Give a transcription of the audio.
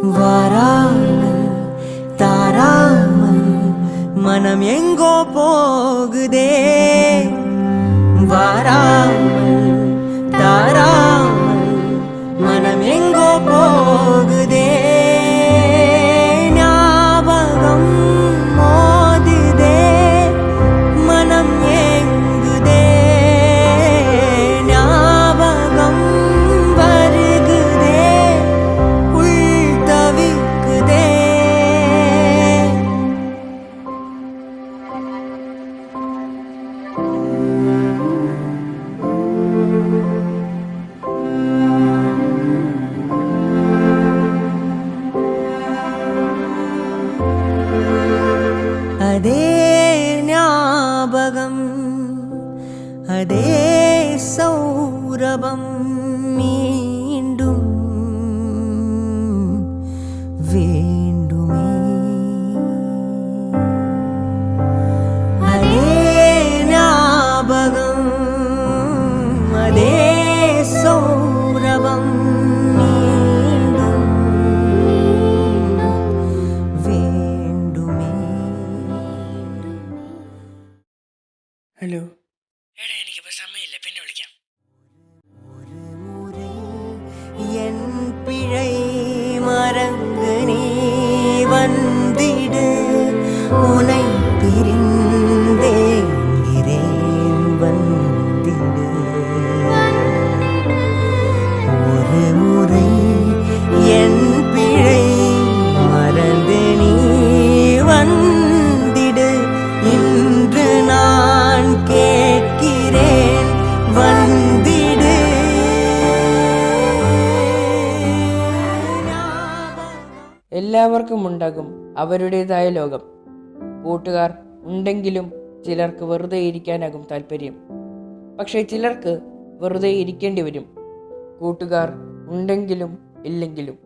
வாராமல் தாராமல் மனம் எங்கோ போகுதே. வாராமல் தாராமல் மனம் எங்கோ போகுதே. ஞாபகம் மோதுதே, மனம் ஏங்குதே. ஞாபகம் வருகுதே, உள் தவிக்குதே. அதே ஞாபகம், அதே சௌரபம் மீண்டும் வேண்டுமே. அதே ஞாபகம், அதே சௌரபம் மீண்டும் വേണ്ടുമേ. ഹലോ, എടാ എനിക്കിപ്പോൾ സമയമില്ല, പിന്നെ വിളിക്കാം. ஒரு முறை என் பிழை மறந்து நீ வந்திடு. உனை பிரிந்தேங்கிறேன், வந்திடு. ஒரு முறை என் பிழை மறந்து நீ வந்திடு. இன்று நான் கேட்கிறேன், வந்திடு. എല്ലാവർക്കും ഉണ്ടാകും അവരുടേതായ ലോകം. കൂട്ടുകാർ ഉണ്ടെങ്കിലും ചിലർക്ക് വെറുതെ ഇരിക്കാനാകും താല്പര്യം. പക്ഷേ ചിലർക്ക് വെറുതെ ഇരിക്കേണ്ടി വരും, കൂട്ടുകാർ ഉണ്ടെങ്കിലും ഇല്ലെങ്കിലും.